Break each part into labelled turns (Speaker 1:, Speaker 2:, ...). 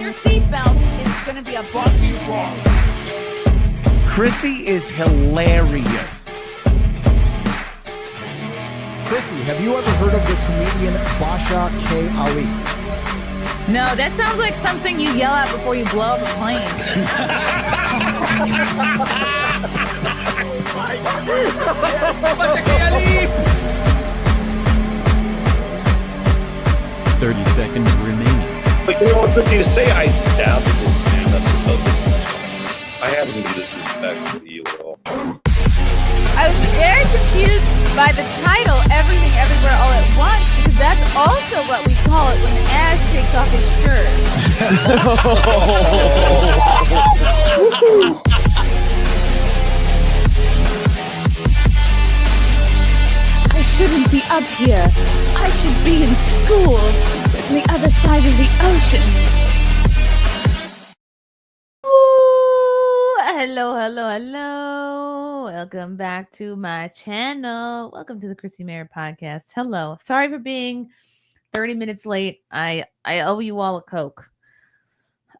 Speaker 1: your seatbelt. It's going to be a bumpy ride.
Speaker 2: Chrissie is hilarious.
Speaker 3: Chrissie, have you ever heard of the comedian Basha K. Ali?
Speaker 1: No, that sounds like something you yell out before you blow up a plane.
Speaker 2: Basha K. Ali!
Speaker 4: 30 seconds remaining.
Speaker 5: But you know what good you say? I doubt it will stand up to something. I haven't been disrespectful to you at all.
Speaker 1: I was very confused by the title, Everything Everywhere All at Once, because that's also what we call it when Ash takes off his shirt. I shouldn't be up here. I should be in school on the other side of the ocean. Ooh, hello. Welcome back to my channel. Welcome to the Chrissie Mayr podcast. Hello. Sorry for being 30 minutes late. I owe you all a Coke.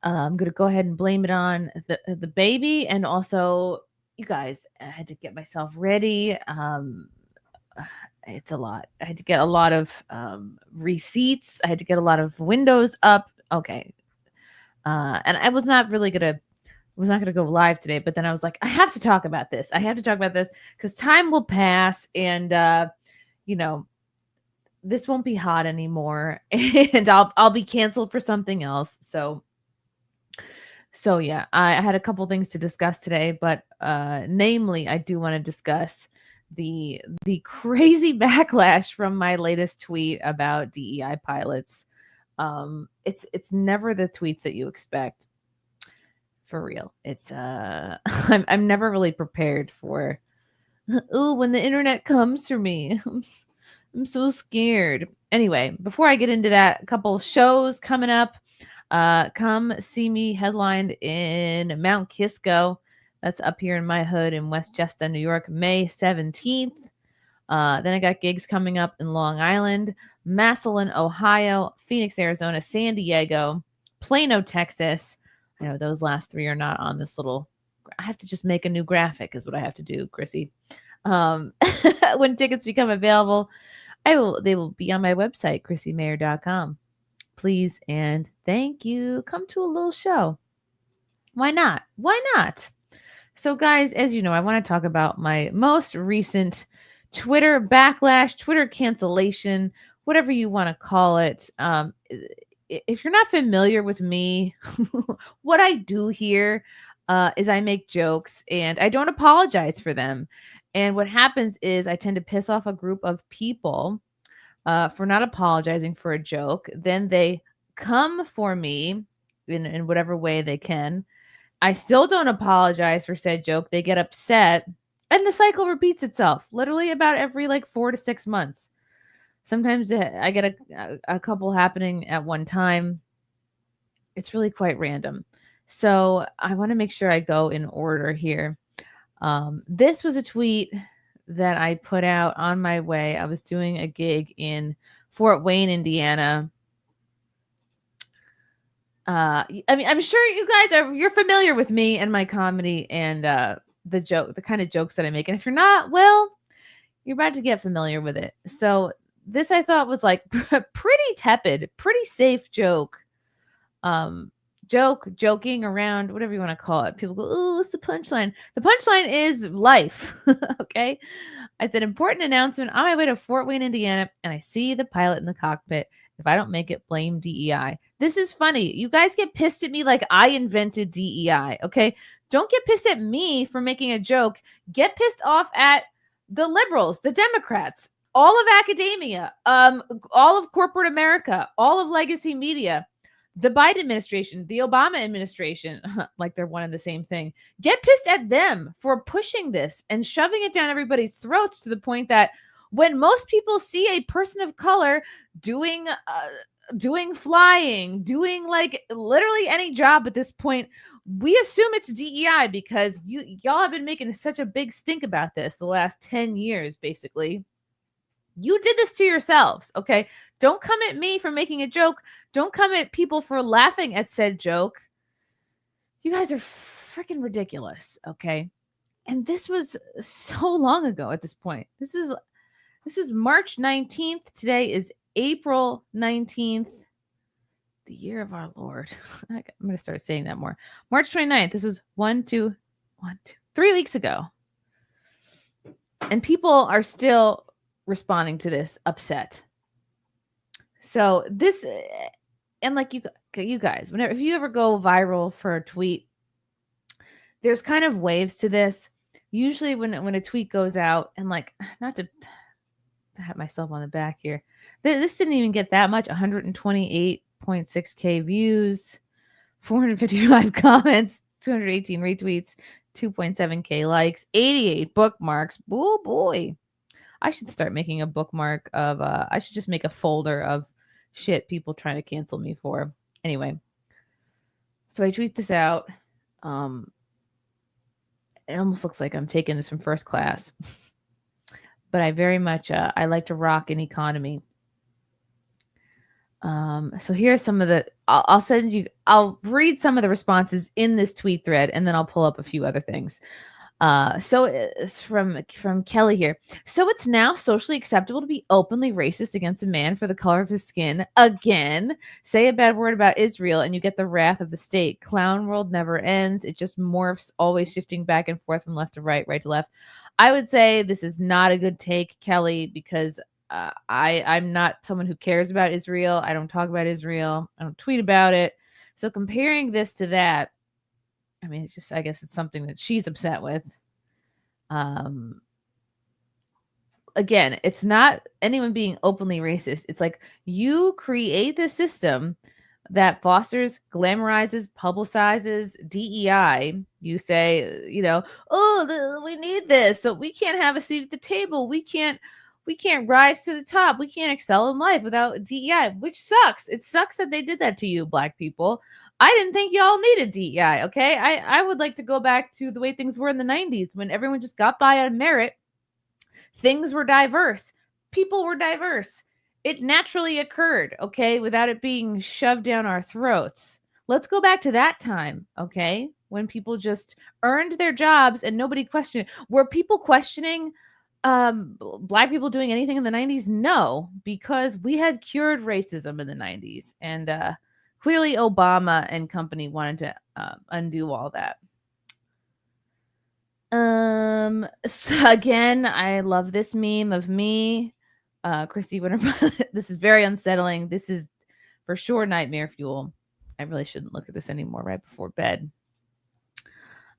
Speaker 1: I'm going to go ahead and blame it on the baby, and also you guys. I had to get myself ready. It's a lot. I had to get a lot of receipts. I had to get a lot of windows up. Okay. And I was not going to go live today, but then I was like, I have to talk about this. Because time will pass, and this won't be hot anymore, and I'll be canceled for something else. So yeah, I had a couple things to discuss today, but namely, I do want to discuss the crazy backlash from my latest tweet about DEI pilots. It's never the tweets that you expect. For real. It's I'm never really prepared for when the internet comes for me. I'm so scared. Anyway, before I get into that, a couple of shows coming up. Come see me headlined in Mount Kisco. That's up here in my hood in Westchester, New York, May 17th. Then I got gigs coming up in Long Island, Massillon, Ohio, Phoenix, Arizona, San Diego, Plano, Texas. I know those last three are not on this little. I have to just make a new graphic is what I have to do, Chrissy. When tickets become available, they will be on my website, ChrissieMayr.com. Please and thank you. Come to a little show. Why not? So guys, as you know, I want to talk about my most recent Twitter backlash, Twitter cancellation, whatever you want to call it. If you're not familiar with me, what I do here is I make jokes and I don't apologize for them. And what happens is I tend to piss off a group of people for not apologizing for a joke. Then they come for me in whatever way they can. I still don't apologize for said joke. They get upset, and the cycle repeats itself literally about every 4 to 6 months. Sometimes I get a couple happening at one time. It's really quite random. So I want to make sure I go in order here. This was a tweet that I put out on my way. I was doing a gig in Fort Wayne, Indiana. I'm sure you guys you're familiar with me and my comedy and the kind of jokes that I make. And if you're not, well, you're about to get familiar with it. So this I thought was pretty tepid, pretty safe joke. Joking around, whatever you want to call it. People go, "Oh, what's the punchline?" The punchline is life. Okay. I said, important announcement on my way to Fort Wayne, Indiana, and I see the pilot in the cockpit. If I don't make it, blame DEI. This is funny. You guys get pissed at me like I invented DEI. Okay. Don't get pissed at me for making a joke. Get pissed off at the liberals, the Democrats, all of academia, all of corporate America, all of legacy media, the Biden administration, the Obama administration, like they're one and the same thing. Get pissed at them for pushing this and shoving it down everybody's throats to the point that when most people see a person of color doing flying, doing literally any job at this point, we assume it's DEI because y'all have been making such a big stink about this the last 10 years, basically. You did this to yourselves, okay? Don't come at me for making a joke. Don't come at people for laughing at said joke. You guys are freaking ridiculous, okay? And this was so long ago at this point. This was March 19th. Today is April 19th. The year of our Lord. I'm going to start saying that more. March 29th. This was 3 weeks ago. And people are still responding to this upset. So this, and like you guys, if you ever go viral for a tweet, there's kind of waves to this. Usually when a tweet goes out, and like, not to pat myself on the back here, this didn't even get that much. 128.6K views, 455 comments, 218 retweets, 2.7K likes, 88 bookmarks. Oh boy. I should start making a bookmark of, I should just make a folder of shit people trying to cancel me for. Anyway, so I tweet this out. It almost looks like I'm taking this from first class, but I very much, I like to rock an economy. So here's some of the, I'll read some of the responses in this tweet thread, and then I'll pull up a few other things. So it's from Kelly here. So it's now socially acceptable to be openly racist against a man for the color of his skin. Again, say a bad word about Israel and you get the wrath of the state. Clown world never ends. It just morphs, always shifting back and forth from left to right, right to left. I would say this is not a good take, Kelly, because I'm not someone who cares about Israel. I don't talk about Israel. I don't tweet about it. So comparing this to that, I mean, it's just, I guess it's something that she's upset with. Again, it's not anyone being openly racist. It's like you create this system that fosters, glamorizes, publicizes DEI. You say, we need this, so we can't have a seat at the table. We can't rise to the top. We can't excel in life without DEI, which sucks. It sucks that they did that to you, Black people. I didn't think y'all needed DEI, okay? I would like to go back to the way things were in the 90s when everyone just got by on merit. Things were diverse. People were diverse. It naturally occurred, okay, without it being shoved down our throats. Let's go back to that time, okay, when people just earned their jobs and nobody questioned it. Were people questioning Black people doing anything in the 90s? No, because we had cured racism in the 90s. And clearly Obama and company wanted to undo all that. So again, I love this meme of me, Chrissy Winter. This is very unsettling. This is for sure nightmare fuel. I really shouldn't look at this anymore right before bed.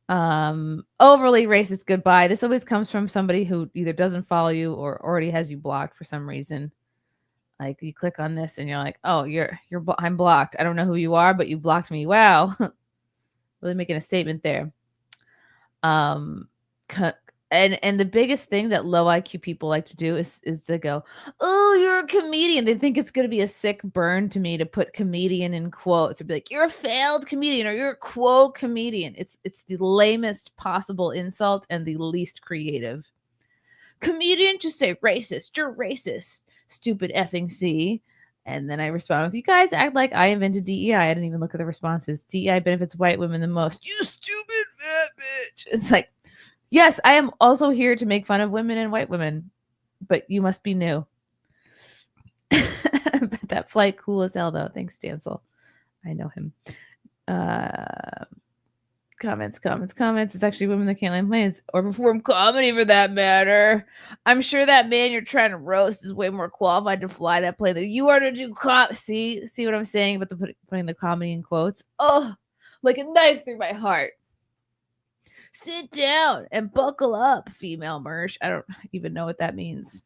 Speaker 1: Overly racist goodbye. This always comes from somebody who either doesn't follow you or already has you blocked for some reason. Like you click on this and you're like, oh, I'm blocked. I don't know who you are, but you blocked me. Wow. Really making a statement there. And the biggest thing that low IQ people like to do is to go, oh, you're a comedian. They think it's going to be a sick burn to me to put comedian in quotes or be like, you're a failed comedian or you're a quote comedian. It's the lamest possible insult and the least creative. Comedian, just say racist. You're racist. Stupid effing C. And then I respond with, you guys act like I invented DEI. I didn't even look at the responses. DEI benefits white women the most. You stupid fat bitch. It's like, yes, I am also here to make fun of women and white women, but you must be new. But that flight cool as hell, though. Thanks, Stancil. I know him. Comments. It's actually women that can't land planes or perform comedy for that matter. I'm sure that man you're trying to roast is way more qualified to fly that plane than you are to do see what I'm saying about putting the comedy in quotes? Oh, like a knife through my heart. Sit down and buckle up, female Mersh. I don't even know what that means.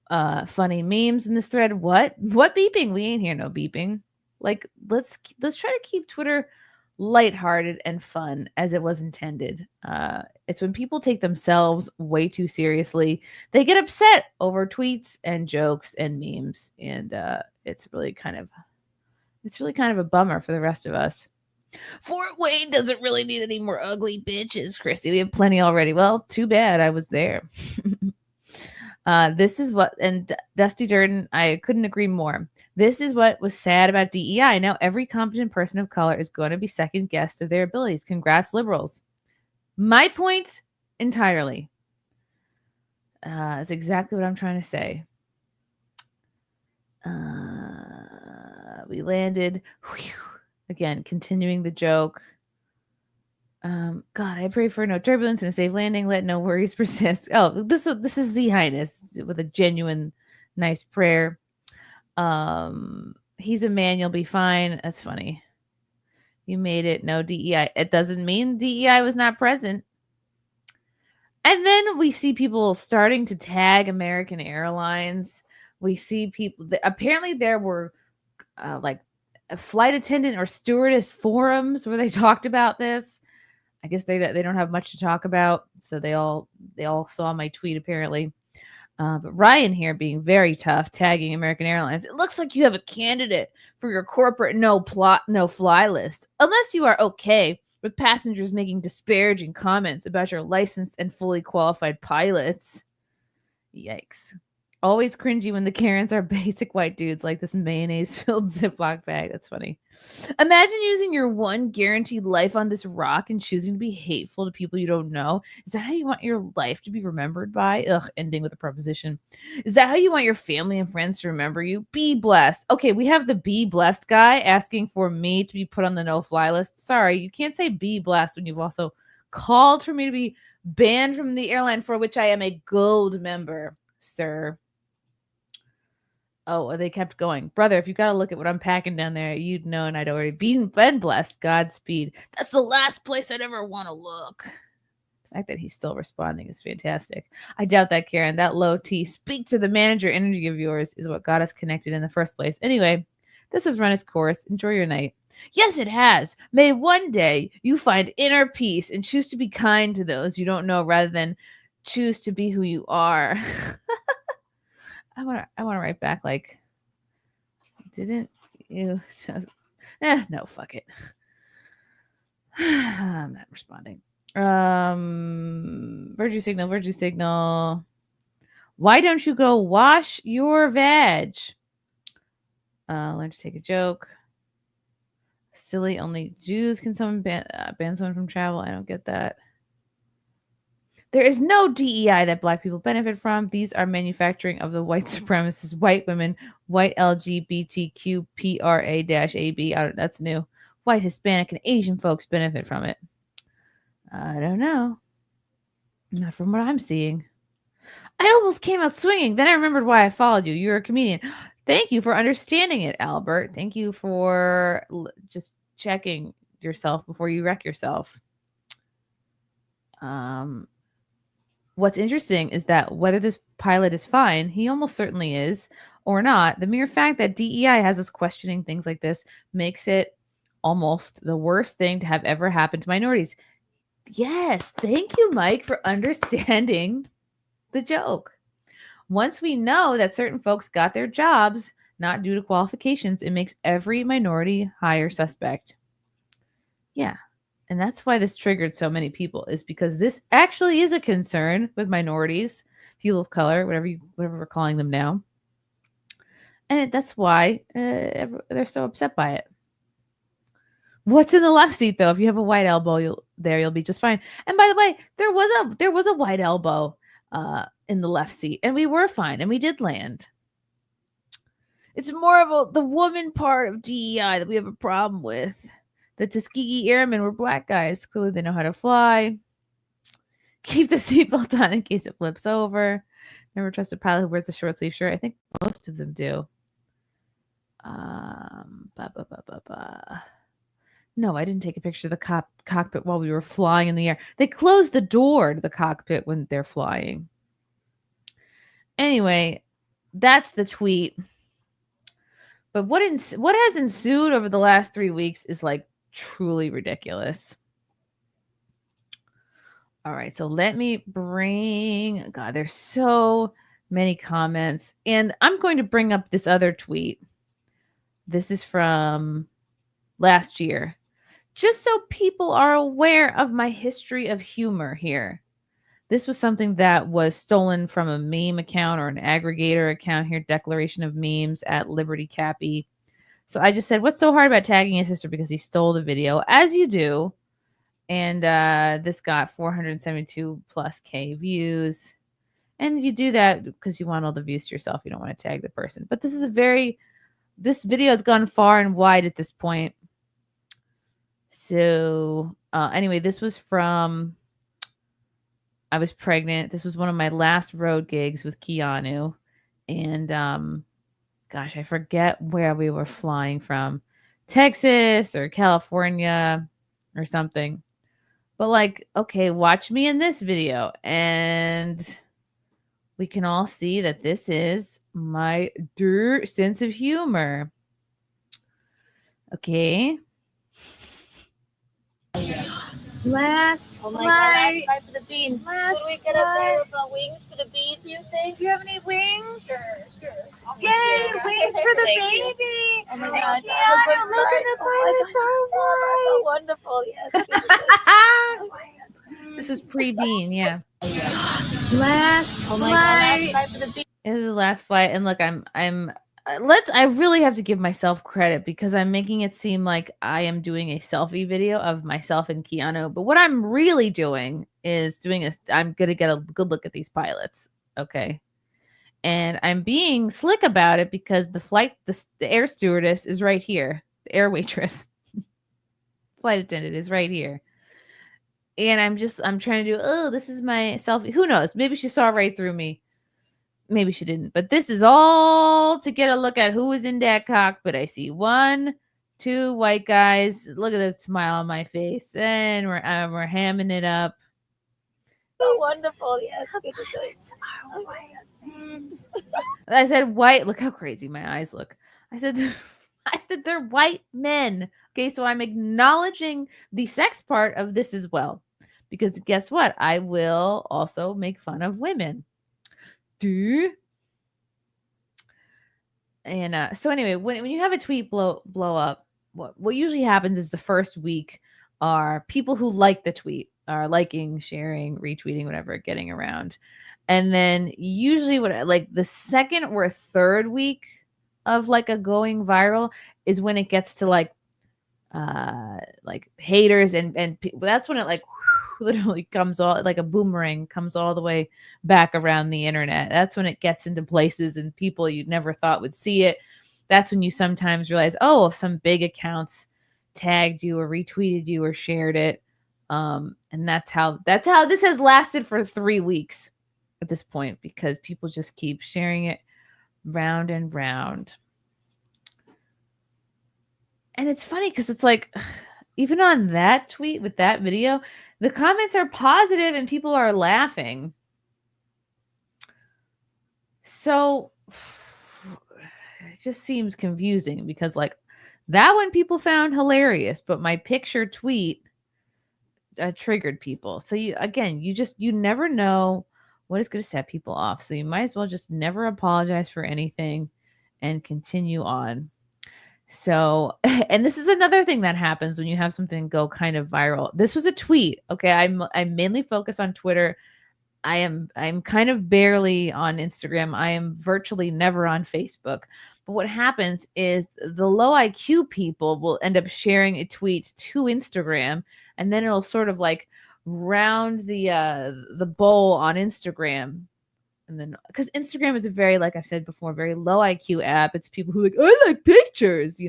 Speaker 1: Funny memes in this thread. What beeping? We ain't hear no beeping. Like, let's try to keep Twitter lighthearted and fun as it was intended. It's when people take themselves way too seriously, they get upset over tweets and jokes and memes, and it's really kind of a bummer for the rest of us. Fort Wayne doesn't really need any more ugly bitches, Chrissy. We have plenty already. Well, too bad I was there. This is what, and Dusty Durden, I couldn't agree more. This is what was sad about DEI. Now every competent person of color is going to be second guessed of their abilities. Congrats, liberals. My point entirely. That's exactly what I'm trying to say. We landed. Whew, again, continuing the joke. God, I pray for no turbulence and a safe landing. Let no worries persist. Oh, this is Z Highness with a genuine, nice prayer. He's a man. You'll be fine. That's funny. You made it. No DEI. It doesn't mean DEI was not present. And then we see people starting to tag American Airlines. We see people. Apparently, there were like a flight attendant or stewardess forums where they talked about this. I guess they don't have much to talk about, so they all saw my tweet apparently. But Ryan here being very tough, tagging American Airlines. It looks like you have a candidate for your corporate no fly list, unless you are okay with passengers making disparaging comments about your licensed and fully qualified pilots. Yikes. Always cringy when the Karens are basic white dudes like this mayonnaise-filled Ziploc bag. That's funny. Imagine using your one guaranteed life on this rock and choosing to be hateful to people you don't know. Is that how you want your life to be remembered by? Ugh, ending with a preposition. Is that how you want your family and friends to remember you? Be blessed. Okay, we have the be blessed guy asking for me to be put on the no-fly list. Sorry, you can't say be blessed when you've also called for me to be banned from the airline for which I am a gold member, sir. Oh, they kept going. Brother, if you got to look at what I'm packing down there, you'd know, and I'd already been blessed. Godspeed. That's the last place I'd ever want to look. The fact that he's still responding is fantastic. I doubt that, Karen. That low T, speak to the manager energy of yours, is what got us connected in the first place. Anyway, this has run its course. Enjoy your night. Yes, it has. May one day you find inner peace and choose to be kind to those you don't know rather than choose to be who you are. I want to write back like, didn't you just, no, fuck it. I'm not responding. Virtue signal. Why don't you go wash your veg? Learn to take a joke. Silly, only Jews can ban someone from travel. I don't get that. There is no DEI that Black people benefit from. These are manufacturing of the white supremacists, white women, white LGBTQPRA-AB. That's new. White, Hispanic, and Asian folks benefit from it. I don't know. Not from what I'm seeing. I almost came out swinging. Then I remembered why I followed you. You're a comedian. Thank you for understanding it, Albert. Thank you for just checking yourself before you wreck yourself. What's interesting is that whether this pilot is fine, he almost certainly is, or not, the mere fact that DEI has us questioning things like this makes it almost the worst thing to have ever happened to minorities. Yes, thank you, Mike, for understanding the joke. Once we know that certain folks got their jobs not due to qualifications, it makes every minority hire suspect. Yeah. And that's why this triggered so many people, is because this actually is a concern with minorities, people of color, whatever we're calling them now. And that's why they're so upset by it. What's in the left seat, though? If you have a white elbow, you'll be just fine. And by the way, there was a white elbow in the left seat, and we were fine, and we did land. It's more of the woman part of DEI that we have a problem with. The Tuskegee Airmen were Black guys. Clearly, they know how to fly. Keep the seatbelt on in case it flips over. Never trust a pilot who wears a short sleeve shirt. I think most of them do. No, I didn't take a picture of the cockpit while we were flying in the air. They close the door to the cockpit when they're flying. Anyway, that's the tweet. But what has ensued over the last 3 weeks is like truly ridiculous. All right, so let me bring, God, there's so many comments. And I'm going to bring up this other tweet. This is from last year. Just so people are aware of my history of humor here. This was something that was stolen from a meme account or an aggregator account here, Declaration of Memes at Liberty Cappy. So I just said, what's so hard about tagging his sister? Because he stole the video, as you do. And this got 472 plus K views. And you do that because you want all the views to yourself. You don't want to tag the person. But this video has gone far and wide at this point. So anyway, this was from, I was pregnant. This was one of my last road gigs with Keanu. And gosh, I forget where we were flying from. Texas or California or something. But like, okay, watch me in this video. And we can all see that this is my sense of humor. Okay. Last
Speaker 4: Oh my
Speaker 1: flight.
Speaker 4: God, last flight for the bean.
Speaker 1: Last
Speaker 4: Would we get a pair
Speaker 1: flight.
Speaker 4: of wings for the bean, do you think?
Speaker 1: Do you have any wings?
Speaker 4: Sure. I'll make
Speaker 1: Yay,
Speaker 4: you.
Speaker 1: wings for the
Speaker 4: Thank you.
Speaker 1: baby.
Speaker 4: Oh my
Speaker 1: Thank
Speaker 4: God,
Speaker 1: you,
Speaker 4: have a good
Speaker 1: Anna. Look at
Speaker 4: flight.
Speaker 1: the pilots are
Speaker 4: Oh,
Speaker 1: white.
Speaker 4: so wonderful, yes.
Speaker 1: This is pre-bean, yeah.
Speaker 4: Last
Speaker 1: Oh
Speaker 4: my
Speaker 1: my
Speaker 4: God,
Speaker 1: flight.
Speaker 4: last flight for the bean.
Speaker 1: This is the last flight, and look, I really have to give myself credit because I'm making it seem like I am doing a selfie video of myself and Keanu. But what I'm really doing is I'm gonna get a good look at these pilots, okay? And I'm being slick about it because the air stewardess is right here, the air waitress, flight attendant is right here. And I'm trying to do, oh, this is my selfie. Who knows? Maybe she saw right through me. Maybe she didn't. But this is all to get a look at who was in that cockpit. I see 1, 2 white guys. Look at that smile on my face. And we're hamming it up.
Speaker 4: So wonderful, yes. Good to see. Oh my God.
Speaker 1: I said white. Look how crazy my eyes look. I said they're white men. Okay, so I'm acknowledging the sex part of this as well. Because guess what? I will also make fun of women. And so anyway, when you have a tweet blow up, what usually happens is the first week are people who like the tweet are liking, sharing, retweeting, whatever, getting around. And then usually like the second or third week of like a going viral is when it gets to like haters and that's when it like literally comes all like a boomerang, comes all the way back around the internet. That's when it gets into places and people you never thought would see it. That's when you sometimes realize, oh, if some big accounts tagged you or retweeted you or shared it. And that's how this has lasted for 3 weeks at this point, because people just keep sharing it round and round. And it's funny because it's like, even on that tweet with that video, the comments are positive and people are laughing. So it just seems confusing because like that one people found hilarious, but my picture tweet triggered people. So you never know what is going to set people off. So you might as well just never apologize for anything and continue on. So, and this is another thing that happens when you have something go kind of viral. This was a tweet. Okay. I'm mainly focused on Twitter. I'm kind of barely on Instagram. I am virtually never on Facebook. But what happens is the low IQ people will end up sharing a tweet to Instagram, and then it'll sort of like round the bowl on Instagram. And then, because Instagram is a very, like I've said before, very low IQ app. It's people who like, I like pictures,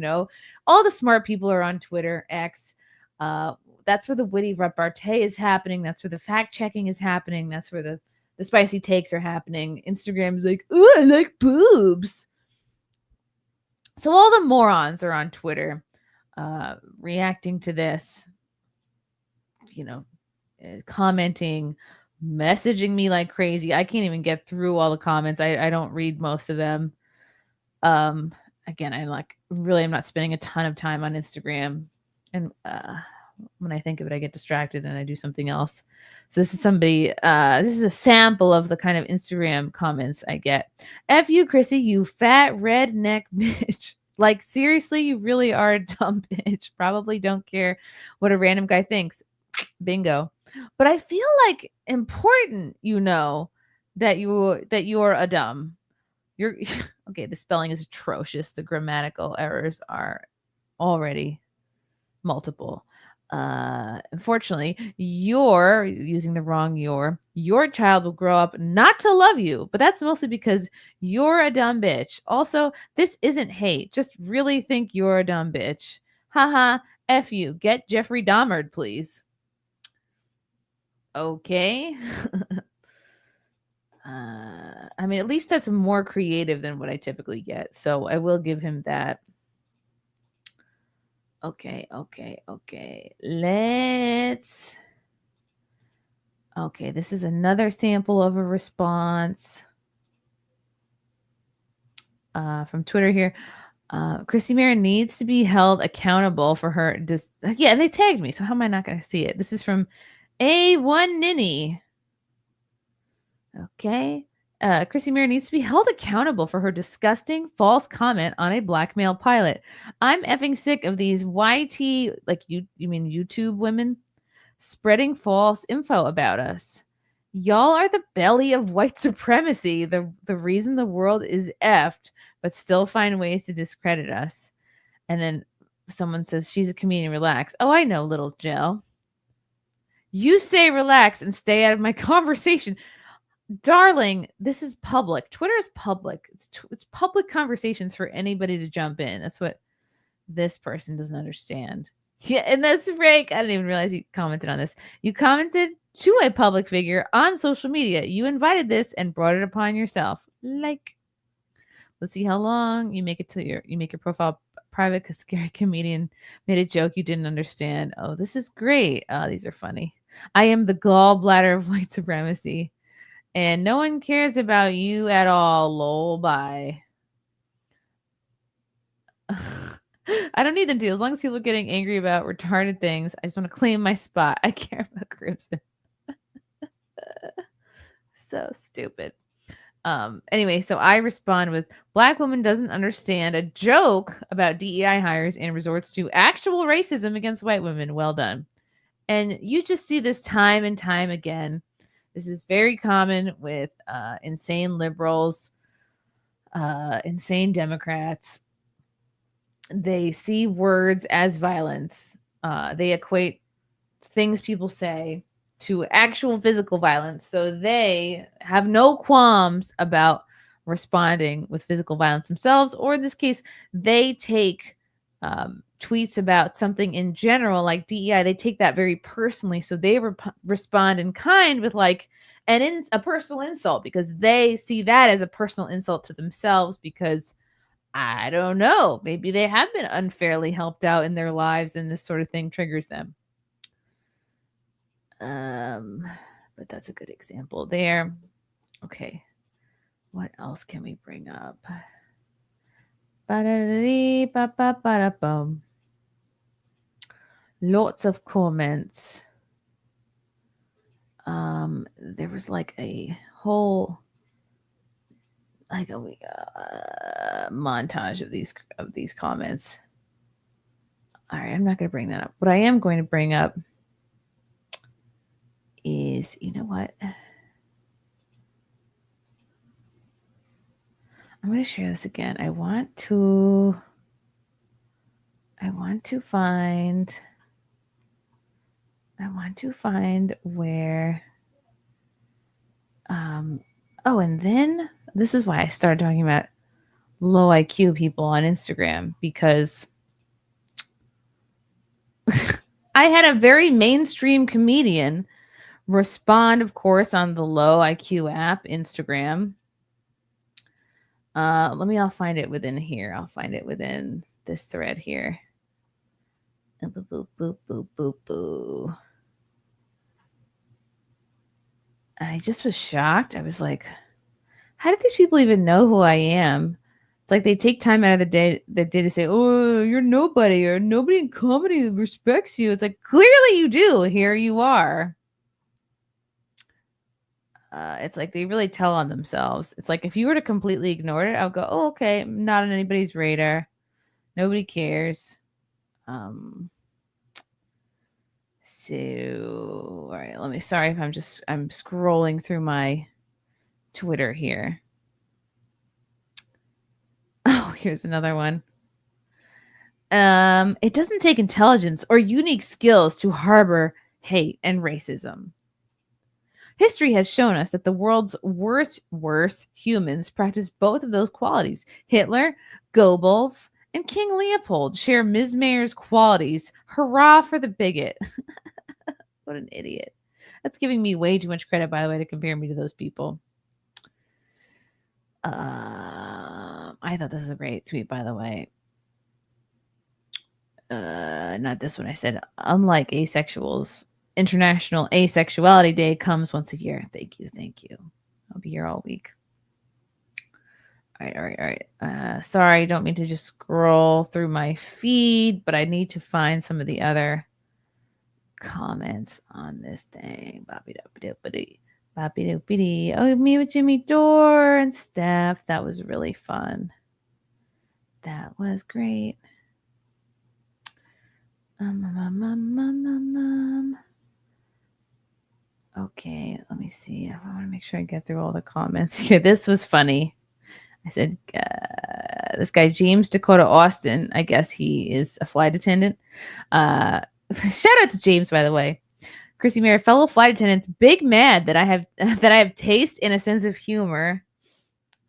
Speaker 1: all the smart people are on Twitter, X. That's where the witty repartee is happening. That's where the fact checking is happening. That's where the spicy takes are happening. Instagram is like, oh, I like boobs. So all the morons are on Twitter reacting to this, commenting, messaging me like crazy. I can't even get through all the comments. I don't read most of them. Again, I'm not spending a ton of time on Instagram, and when I think of it, I get distracted and I do something else. So this is this is a sample of the kind of Instagram comments I get. F you, Chrissy, you fat redneck bitch. Like, seriously, you really are a dumb bitch. Probably don't care what a random guy thinks. Bingo. But I feel like important, that you're a dumb. You're okay, the spelling is atrocious. The grammatical errors are already multiple. Unfortunately, you're using the wrong your child will grow up not to love you, but that's mostly because you're a dumb bitch. Also, this isn't hate. Just really think you're a dumb bitch. Haha, F you. Get Jeffrey Dahmered, please. Okay. I mean, at least that's more creative than what I typically get. So I will give him that. Okay. Okay, this is another sample of a response from Twitter here. Chrissie Mayr needs to be held accountable for her. Yeah, they tagged me, so how am I not going to see it? This is from A1 Ninny. Okay. Chrissie Mayr needs to be held accountable for her disgusting false comment on a black male pilot. I'm effing sick of these YT, like you mean YouTube women, spreading false info about us. Y'all are the belly of white supremacy, the reason the world is effed, but still find ways to discredit us. And then someone says, she's a comedian, relax. Oh, I know, little Jill. You say relax and stay out of my conversation. Darling, this is public. Twitter is public. It's public conversations for anybody to jump in. That's what this person doesn't understand. Yeah, and that's Frank. I didn't even realize he commented on this. You commented to a public figure on social media. You invited this and brought it upon yourself. Like, let's see how long you make your profile private because scary comedian made a joke you didn't understand. Oh, this is great. Oh, these are funny. I am the gallbladder of white supremacy. And no one cares about you at all. Lol, bye. I don't need them to. As long as people are getting angry about retarded things, I just want to claim my spot. I care about Crimson. So stupid. Anyway, so I respond with, Black woman doesn't understand a joke about DEI hires and resorts to actual racism against white women. Well done. And you just see this time and time again. This is very common with insane liberals, insane Democrats. They see words as violence. They equate things people say to actual physical violence. So they have no qualms about responding with physical violence themselves, or in this case, they take tweets about something in general, like DEI, they take that very personally. So they respond in kind with like a personal insult because they see that as a personal insult to themselves because I don't know, maybe they have been unfairly helped out in their lives and this sort of thing triggers them. But that's a good example there. Okay. What else can we bring up? Lots of comments. There was like a whole montage of these comments. All right, I'm not going to bring that up. What I am going to bring up is, you know what? I'm going to share this again. I want to find where and then this is why I started talking about low IQ people on Instagram, because I had a very mainstream comedian respond, of course, on the low IQ app, Instagram. I'll find it within here. I'll find it within this thread here. Boop, boop, boop, boop, boop, boop. I just was shocked. I was like, how did these people even know who I am? It's like they take time out of the day to say, oh, you're nobody, or nobody in comedy respects you. It's like, clearly you do. Here you are. It's like they really tell on themselves. It's like if you were to completely ignore it, I would go, oh, okay, I'm not on anybody's radar. Nobody cares. All right, sorry if I'm scrolling through my Twitter here. Oh, here's another one. It doesn't take intelligence or unique skills to harbor hate and racism. History has shown us that the world's worst humans practice both of those qualities. Hitler, Goebbels, and King Leopold share Ms. Mayr's qualities. Hurrah for the bigot. What an idiot. That's giving me way too much credit, by the way, to compare me to those people. I thought this was a great tweet, by the way. Not this one. I said, unlike asexuals, International Asexuality Day comes once a year. Thank you. I'll be here all week. All right. Sorry, don't mean to just scroll through my feed, but I need to find some of the other comments on this thing. Oh, me with Jimmy Dore and Steph. That was really fun. That was great. Okay, let me see. I want to make sure I get through all the comments here. This was funny. I said, this guy, James Dakota Austin, I guess he is a flight attendant. Shout out to James, by the way. Chrissie Mayr, fellow flight attendants, big mad that I have taste and a sense of humor.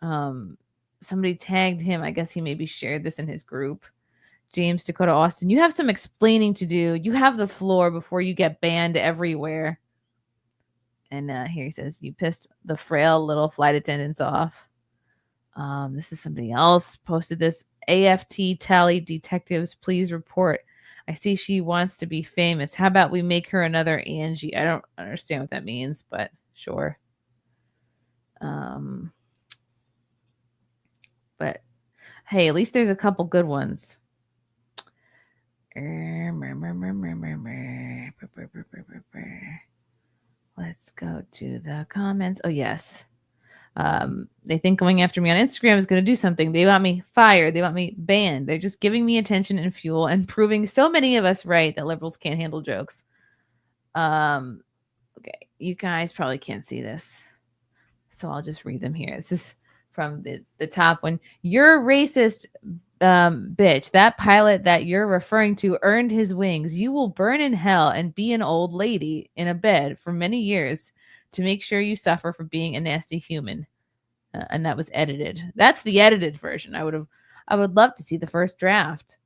Speaker 1: Somebody tagged him. I guess he maybe shared this in his group. James Dakota Austin, you have some explaining to do. You have the floor before you get banned everywhere. And here he says, you pissed the frail little flight attendants off. This is somebody else posted this. AFT tally detectives, please report. I see she wants to be famous. How about we make her another Angie? I don't understand what that means, but sure. But hey, at least there's a couple good ones. Let's go to the comments. Oh, yes. They think going after me on Instagram is going to do something. They want me fired. They want me banned. They're just giving me attention and fuel and proving so many of us right that liberals can't handle jokes. Okay. You guys probably can't see this, so I'll just read them here. This is from the top one. You're racist, bitch. That pilot that you're referring to earned his wings. You will burn in hell and be an old lady in a bed for many years to make sure you suffer for being a nasty human. And that was edited. That's the edited version. I would love to see the first draft.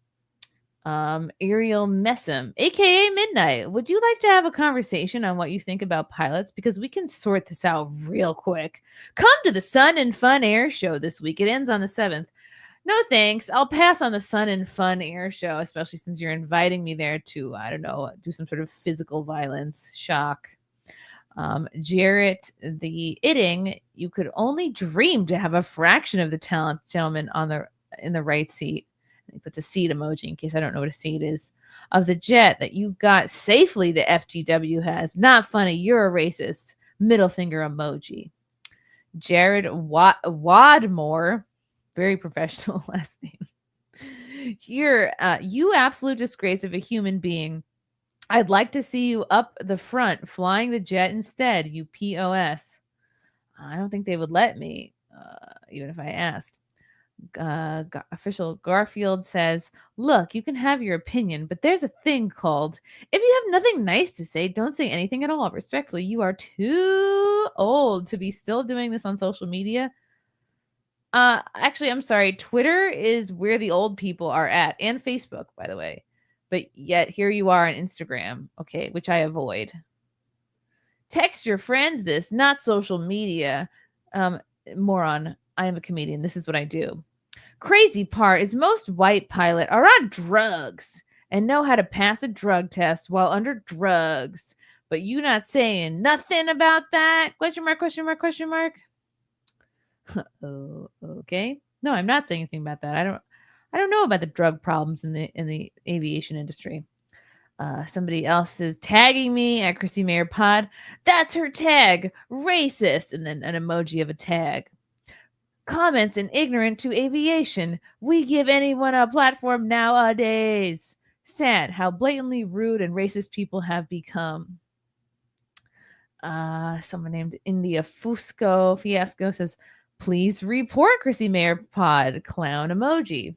Speaker 1: Ariel Messam, aka Midnight, would you like to have a conversation on what you think about pilots? Because we can sort this out real quick. Come to the Sun and Fun Air Show this week. It ends on the 7th. No thanks. I'll pass on the Sun and Fun Air Show, especially since you're inviting me there to, I don't know, do some sort of physical violence. Shock. Jarrett the Itting, you could only dream to have a fraction of the talent, gentlemen, in the right seat. And he puts a seat emoji in case I don't know what a seat is. Of the jet that you got safely to FGW has. Not funny. You're a racist. Middle finger emoji. Jared Wadmore, very professional last name. You're you absolute disgrace of a human being. I'd like to see you up the front flying the jet instead, you POS. I don't think they would let me, even if I asked. Official Garfield says, look, you can have your opinion, but there's a thing called, if you have nothing nice to say, don't say anything at all. Respectfully, you are too old to be still doing this on social media. Actually, I'm sorry. Twitter is where the old people are at, and Facebook, by the way. But yet here you are on Instagram, okay, which I avoid. Text your friends this, not social media. Moron, I am a comedian. This is what I do. Crazy part is most white pilots are on drugs and know how to pass a drug test while under drugs. But you not saying nothing about that? Question mark, question mark, question mark. Oh, okay. No, I'm not saying anything about that. I don't know about the drug problems in the aviation industry. Somebody else is tagging me at Chrissie Mayr Pod. That's her tag. Racist. And then an emoji of a tag. Comments and ignorant to aviation. We give anyone a platform nowadays. Sad how blatantly rude and racist people have become. Someone named India Fiasco says, please report Chrissie Mayr pod clown emoji.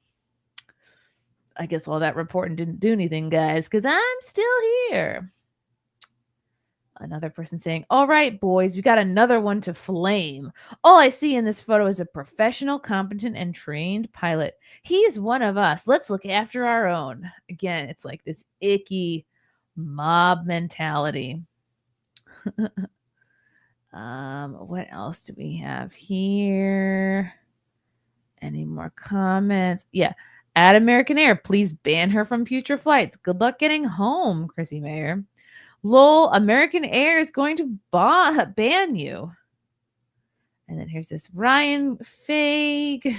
Speaker 1: I guess all that reporting didn't do anything, guys, because I'm still here. Another person saying, all right, boys, we got another one to flame. All I see in this photo is a professional, competent, and trained pilot. He's one of us. Let's look after our own. Again, it's like this icky mob mentality. What else do we have here? Any more comments? Yeah. At American Air, please ban her from future flights. Good luck getting home, Chrissie Mayr. Lol, American Air is going to ban you. And then here's this Ryan Fag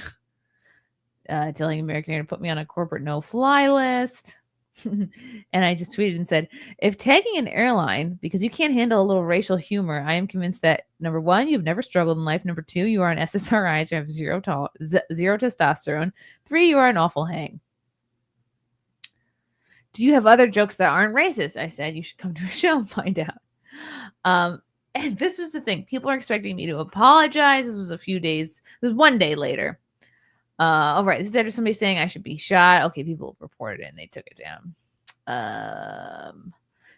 Speaker 1: telling American Air to put me on a corporate no-fly list. And I just tweeted and said, if tagging an airline because you can't handle a little racial humor, I am convinced that, number one, you've never struggled in life. Number two, you are on SSRIs. You have zero testosterone. 3, you are an awful hang. Do you have other jokes that aren't racist? I said, you should come to a show and find out. And this was the thing. People are expecting me to apologize. This was a few days. This was one day later. All right. This is after somebody saying I should be shot. Okay. People reported it and they took it down.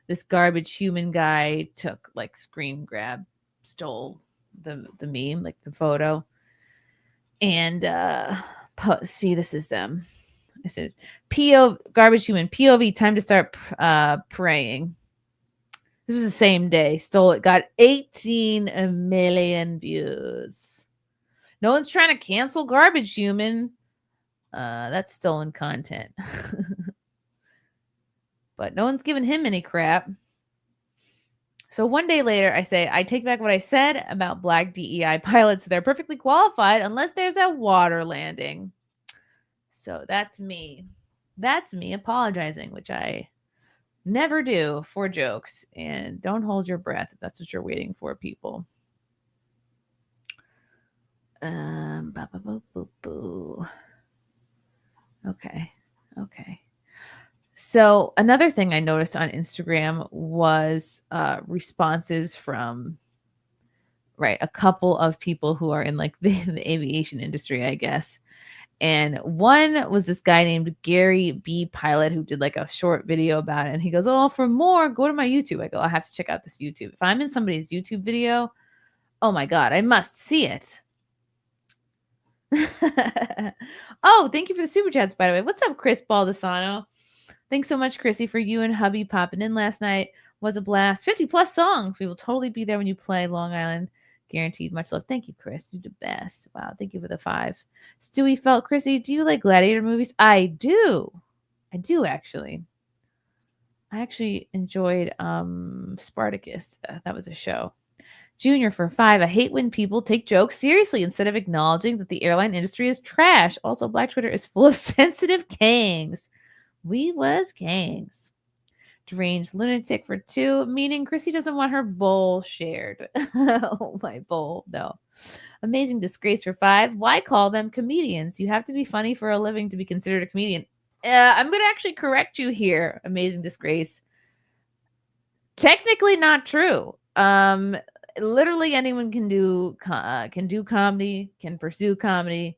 Speaker 1: This garbage human guy took like screen grab, stole the meme, like the photo. And see, this is them. I said, garbage human, POV, time to start praying. This was the same day. Stole it. Got 18 million views. No one's trying to cancel garbage human. That's stolen content. But no one's giving him any crap. So one day later, I say, I take back what I said about black DEI pilots. They're perfectly qualified unless there's a water landing. So that's me. That's me apologizing, which I never do for jokes. And don't hold your breath if that's what you're waiting for, people. Okay. So another thing I noticed on Instagram was responses from a couple of people who are in like the aviation industry, I guess. And one was this guy named Gary B. Pilot who did like a short video about it. And he goes, oh, for more, go to my YouTube. I go, I have to check out this YouTube. If I'm in somebody's YouTube video, oh my God, I must see it. Oh, thank you for the super chats, by the way. What's up, Chris Baldessano? Thanks so much, Chrissy, for you and hubby popping in last night. Was a blast. 50 plus songs. We will totally be there when you play Long Island. Guaranteed. Much love. Thank you, Chris. You're the best. Wow. Thank you for the 5. Stewie felt, Chrissy, do you like gladiator movies? I do. Actually. I actually enjoyed Spartacus. That was a show. Junior for 5. I hate when people take jokes seriously instead of acknowledging that the airline industry is trash. Also, Black Twitter is full of sensitive kangs. We was kangs. Deranged lunatic for 2, meaning Chrissy doesn't want her bowl shared. Oh, my bowl. No. Amazing disgrace for 5. Why call them comedians? You have to be funny for a living to be considered a comedian. I'm going to actually correct you here, Amazing Disgrace. Technically not true. Literally anyone can do comedy, can pursue comedy,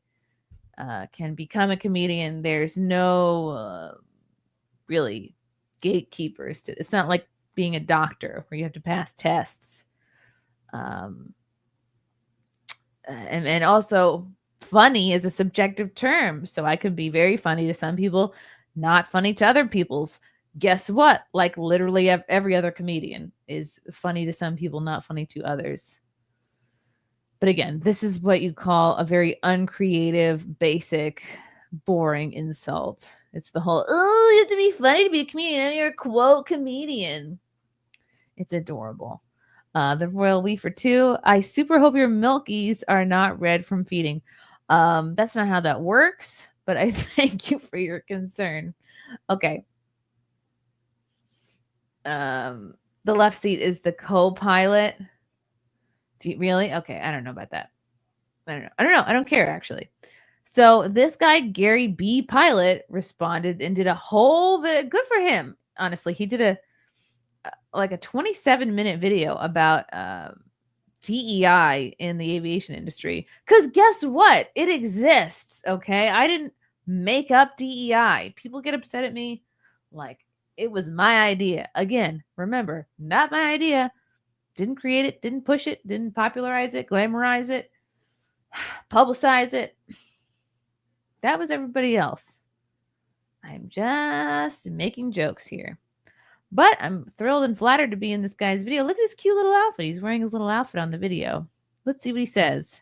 Speaker 1: can become a comedian. There's no really gatekeepers. It's not like being a doctor where you have to pass tests. And also funny is a subjective term. So I could be very funny to some people, not funny to other people's. Guess what? Like literally every other comedian is funny to some people, not funny to others. But again, this is what you call a very uncreative, basic, boring insult. It's the whole, oh, you have to be funny to be a comedian. You're a quote comedian. It's adorable. The Royal Wee for 2. I super hope your milkies are not red from feeding. That's not how that works, but I thank you for your concern. Okay. The left seat is the co-pilot. Do you really? Okay, I don't know about that. I don't know. I don't care, actually. So this guy, Gary B. Pilot, responded and did a whole good for him. Honestly, he did a 27-minute video about DEI in the aviation industry. Because guess what? It exists. Okay. I didn't make up DEI. People get upset at me like it was my idea. Again, remember, not my idea. Didn't create it, didn't push it, didn't popularize it, glamorize it, publicize it. That was everybody else. I'm just making jokes here. But I'm thrilled and flattered to be in this guy's video. Look at his cute little outfit. He's wearing his little outfit on the video. Let's see what he says.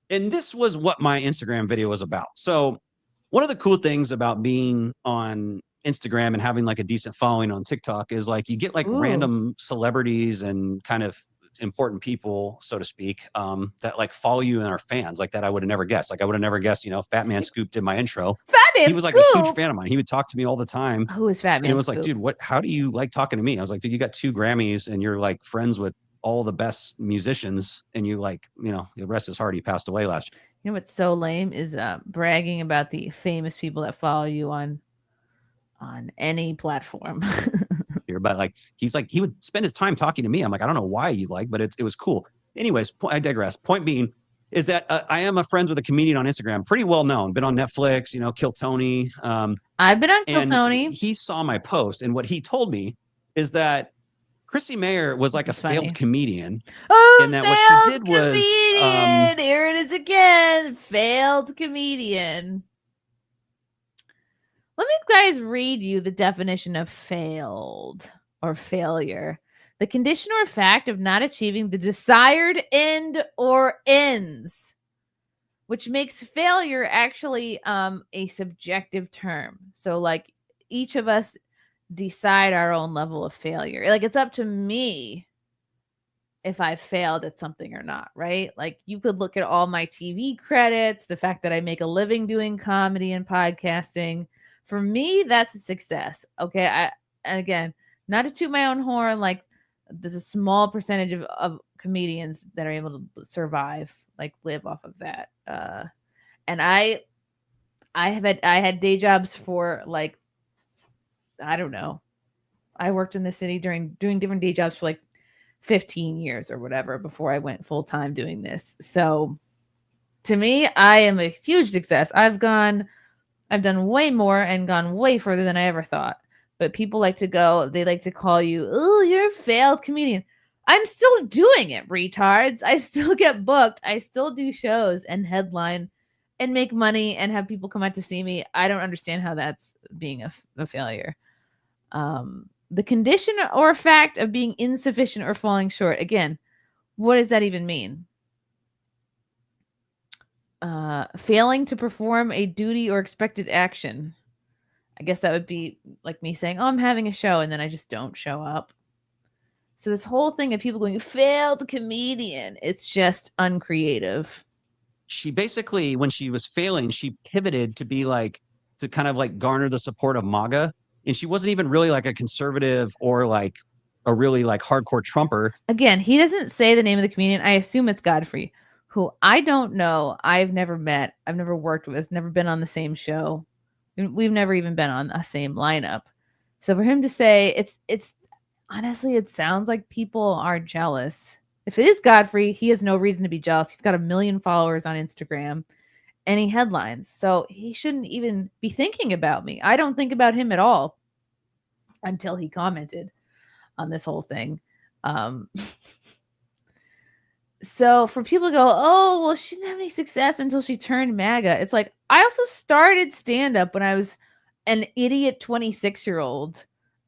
Speaker 6: And this was what my Instagram video was about. So one of the cool things about being on Instagram and having like a decent following on TikTok is like you get like random celebrities and kind of important people, so to speak, that like follow you and are fans like that. I would have never guessed. Like I would have never guessed, Fat Man Scoop did my intro. He was like a huge fan of mine. He would talk to me all the time.
Speaker 1: Who is Fat Man?
Speaker 6: And it was like, dude, how do you like talking to me? I was like, dude, you got 2 Grammys and you're like friends with all the best musicians and you like, the rest is hard. He passed away last year.
Speaker 1: You know what's so lame is bragging about the famous people that follow you on any platform.
Speaker 6: But like he would spend his time talking to me. I'm like, I don't know why you like, but it was cool. Anyways, I digress. Point being is that I am a friend with a comedian on Instagram, pretty well known, been on Netflix, Kill Tony.
Speaker 1: I've been on Kill Tony.
Speaker 6: He saw my post, and what he told me is that Chrissie Mayr was like
Speaker 1: That's
Speaker 6: a
Speaker 1: funny.
Speaker 6: failed comedian.
Speaker 1: Oh,
Speaker 6: and that what she did
Speaker 1: was here it is again. Failed comedian. Let me guys read you the definition of failed or failure. The condition or fact of not achieving the desired end or ends, which makes failure actually a subjective term. So like each of us decide our own level of failure. Like it's up to me if I failed at something or not, right? Like you could look at all my TV credits, the fact that I make a living doing comedy and podcasting. For me, that's a success. Okay. And again, not to toot my own horn, like there's a small percentage of comedians that are able to survive, like live off of that. And I had day jobs for like, I don't know. I worked in the city doing different day jobs for like 15 years or whatever before I went full time doing this. So to me, I am a huge success. I've done way more and gone way further than I ever thought. But people like to call you, oh, you're a failed comedian. I'm still doing it, retards. I still get booked. I still do shows and headline and make money and have people come out to see me. I don't understand how that's being a failure. The condition or fact of being insufficient or falling short. Again, what does that even mean? Failing to perform a duty or expected action. I guess that would be like me saying, oh, I'm having a show, and then I just don't show up. So this whole thing of people going, failed comedian, it's just uncreative.
Speaker 6: She basically, when she was failing, she pivoted to be like, to kind of like garner the support of MAGA. And she wasn't even really like a conservative or like a really like hardcore Trumper.
Speaker 1: Again, he doesn't say the name of the comedian. I assume it's Godfrey, who I don't know. I've never met. I've never worked with, never been on the same show. We've never even been on a same lineup. So for him to say it's honestly, it sounds like people are jealous. If it is Godfrey, he has no reason to be jealous. He's got 1 million followers on Instagram and he headlines. So he shouldn't even be thinking about me. I don't think about him at all until he commented on this whole thing. So for people to go, oh, well, she didn't have any success until she turned MAGA. It's like, I also started stand-up when I was an idiot 26-year-old.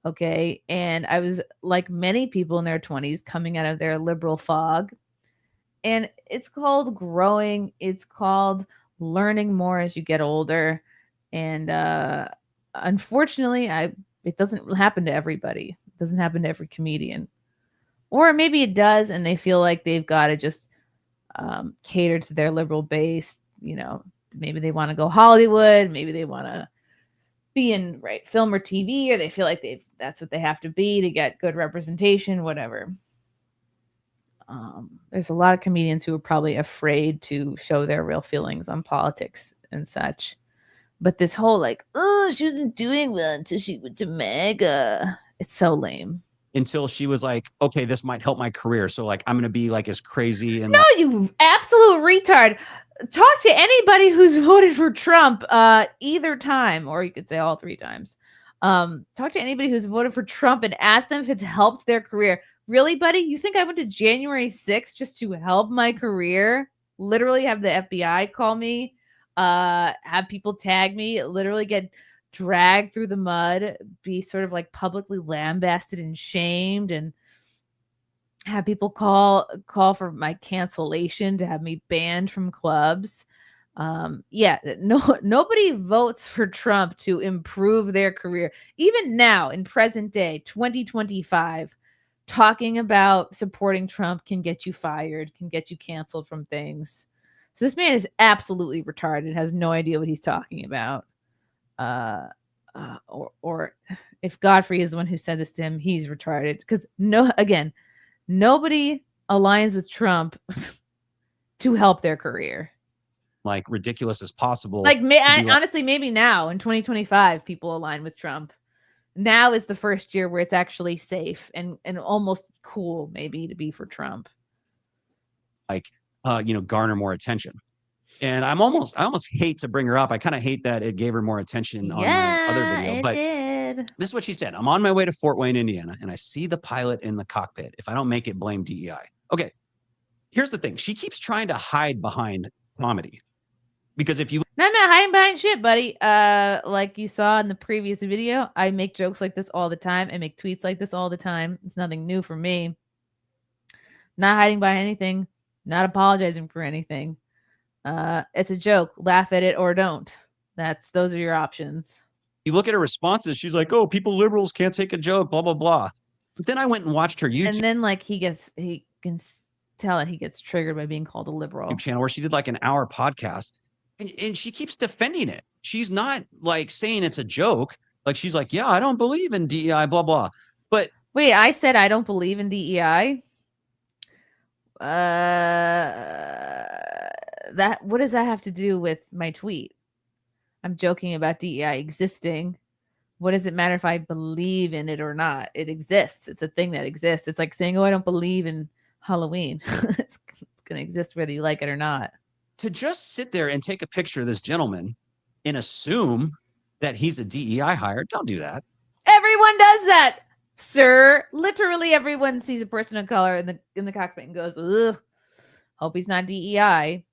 Speaker 1: Okay. And I was like many people in their 20s coming out of their liberal fog. And it's called growing. It's called learning more as you get older. And unfortunately, it doesn't happen to everybody. It doesn't happen to every comedian. Or maybe it does, and they feel like they've got to just cater to their liberal base. Maybe they want to go Hollywood. Maybe they want to be in film or TV, or they feel like that's what they have to be to get good representation, whatever. there's a lot of comedians who are probably afraid to show their real feelings on politics and such. But this whole like, oh, she wasn't doing well until she went to MAGA. It's so lame.
Speaker 6: Until she was like, okay, this might help my career. So like, I'm going to be like as crazy. And
Speaker 1: no, you absolute retard. Talk to anybody who's voted for Trump either time, or you could say all 3 times. Talk to anybody who's voted for Trump and ask them if it's helped their career. Really, buddy? You think I went to January 6th just to help my career? Literally have the FBI call me, have people tag me, literally get dragged through the mud, be sort of like publicly lambasted and shamed, and have people call for my cancellation to have me banned from clubs. Nobody votes for Trump to improve their career. Even now in present day 2025, talking about supporting Trump can get you fired, can get you canceled from things. So this man is absolutely retarded, has no idea what he's talking about. Or if Godfrey is the one who said this to him, he's retarded. Because nobody aligns with Trump to help their career.
Speaker 6: like ridiculous as possible.
Speaker 1: Like, honestly, maybe now in 2025, people align with Trump. Now is the first year where it's actually safe and almost cool, maybe, to be for Trump.
Speaker 6: Like, garner more attention. And I almost hate to bring her up. I kind of hate that it gave her more attention on my other video. But this is what she said. I'm on my way to Fort Wayne, Indiana, and I see the pilot in the cockpit. If I don't make it, blame DEI. Okay. Here's the thing. She keeps trying to hide behind comedy. Because if you...
Speaker 1: No, I'm not hiding behind shit, buddy. Like you saw in the previous video, I make jokes like this all the time. I make tweets like this all the time. It's nothing new for me. Not hiding behind anything. Not apologizing for anything. It's a joke. Laugh at it or don't. Those are your options.
Speaker 6: You look at her responses. She's like, "Oh, liberals can't take a joke, blah, blah, blah." But then I went and watched her YouTube.
Speaker 1: And then like he can tell that he gets triggered by being called a liberal.
Speaker 6: Channel where she did like an hour podcast. And she keeps defending it. She's not like saying it's a joke. Like she's like, yeah, I don't believe in DEI, blah, blah. But
Speaker 1: wait, I said I don't believe in DEI. What does that have to do with my tweet? I'm joking about DEI existing. What does it matter if I believe in it or not? It exists. It's a thing that exists. It's like saying, oh, I don't believe in Halloween. It's going to exist whether you like it or not.
Speaker 6: To just sit there and take a picture of this gentleman and assume that he's a DEI hire, don't do that.
Speaker 1: Everyone does that, sir. Literally everyone sees a person of color in the cockpit and goes, ugh, hope he's not DEI.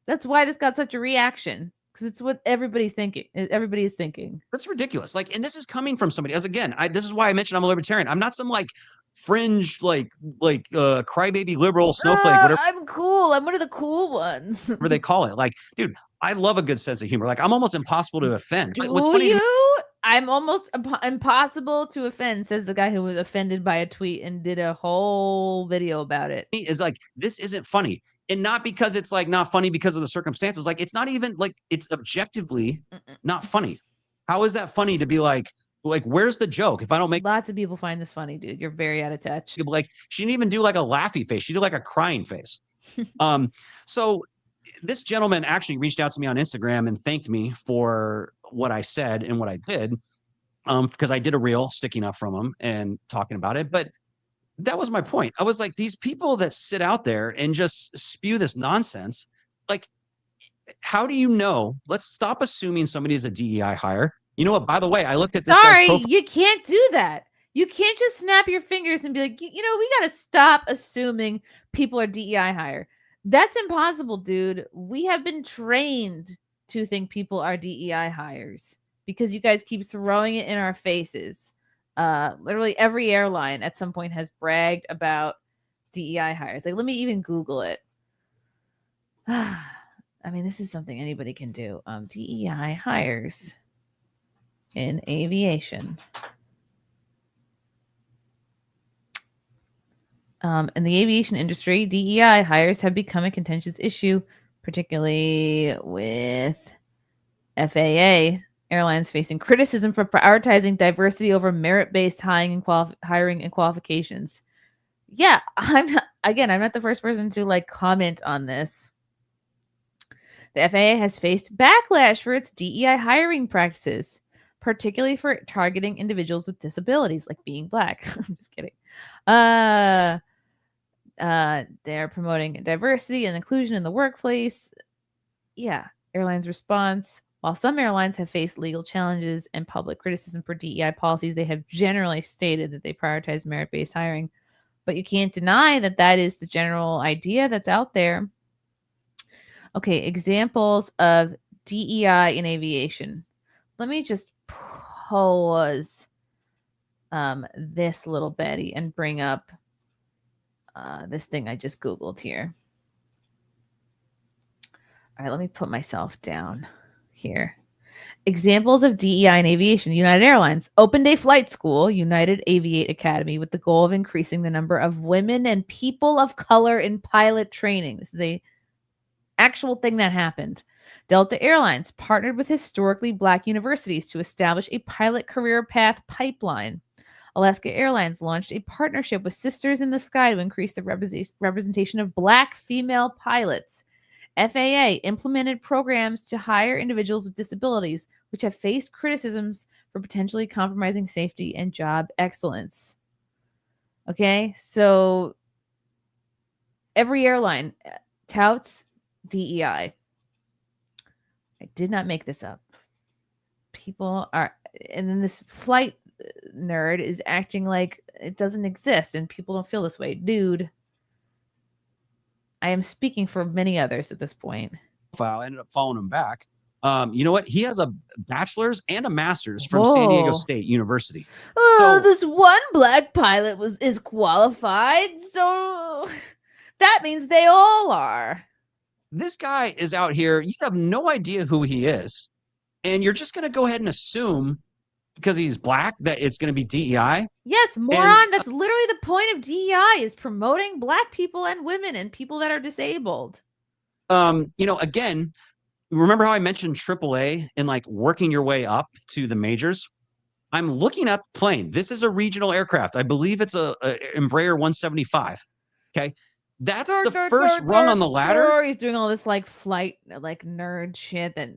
Speaker 1: That's why this got such a reaction, because it's what everybody's thinking. Everybody is thinking.
Speaker 6: That's ridiculous. Like, and this is coming from somebody, as again, this is why I mentioned I'm a libertarian. I'm not some like fringe, crybaby liberal snowflake, whatever.
Speaker 1: I'm cool. I'm one of the cool ones.
Speaker 6: Whatever they call it. Like, dude, I love a good sense of humor. Like, I'm almost impossible to offend.
Speaker 1: Do
Speaker 6: what's funny
Speaker 1: you? I'm almost impossible to offend, says the guy who was offended by a tweet and did a whole video about it.
Speaker 6: Is like, this isn't funny. And not because it's like not funny because of the circumstances. Like, it's not even like, it's objectively not funny. How is that funny to be like, where's the joke? If I don't make...
Speaker 1: Lots of people find this funny, dude. You're very out of touch.
Speaker 6: Like, she didn't even do like a laughy face. She did like a crying face. So this gentleman actually reached out to me on Instagram and thanked me for what I said and what I did. Because I did a reel sticking up from him and talking about it. But that was my point. I was like, these people that sit out there and just spew this nonsense, like, how do you know? Let's stop assuming somebody is a DEI hire. You know what? By the way, I looked at this guy's profile.
Speaker 1: You can't do that. You can't just snap your fingers and be like, we got to stop assuming people are DEI hire. That's impossible, dude. We have been trained to think people are DEI hires because you guys keep throwing it in our faces. Literally every airline at some point has bragged about DEI hires. Like, let me even Google it. I mean, this is something anybody can do. DEI hires in aviation. In the aviation industry, DEI hires have become a contentious issue, particularly with FAA airlines facing criticism for prioritizing diversity over merit-based hiring and qualifications. yeah, I'm not the first person to like comment on this. The FAA has faced backlash for its DEI hiring practices, particularly for targeting individuals with disabilities, like being black. I'm just kidding. They're promoting diversity and inclusion in the workplace. Yeah, airlines' response. While some airlines have faced legal challenges and public criticism for DEI policies, they have generally stated that they prioritize merit-based hiring. But you can't deny that that is the general idea that's out there. Okay, examples of DEI in aviation. Let me just pause this little Betty and bring up this thing I just Googled here. All right, let me put myself down here. Examples of DEI in aviation. United Airlines, Open Day Flight School, United Aviate Academy, with the goal of increasing the number of women and people of color in pilot training. This is a actual thing that happened. Delta Airlines partnered with historically black universities to establish a pilot career path pipeline. Alaska Airlines launched a partnership with Sisters in the Sky to increase the representation of black female pilots. FAA implemented programs to hire individuals with disabilities, which have faced criticisms for potentially compromising safety and job excellence. Okay, so every airline touts DEI. I did not make this up. People are, and then this flight nerd is acting like it doesn't exist and people don't feel this way. Dude, I am speaking for many others at this point.
Speaker 6: I ended up following him back. You know what? He has a bachelor's and a master's from San Diego State University.
Speaker 1: Oh, so, this one black pilot is qualified, so that means they all are.
Speaker 6: This guy is out here. You have no idea who he is, and you're just going to go ahead and assume because he's black that it's going to be DEI.
Speaker 1: Yes, moron. That's literally the point of DEI, is promoting black people and women and people that are disabled.
Speaker 6: Again, remember how I mentioned AAA and like working your way up to the majors? I'm looking at the plane. This is a regional aircraft. I believe it's a Embraer 175. Okay. That's the first rung on the ladder.
Speaker 1: He's doing all this like flight, like nerd shit that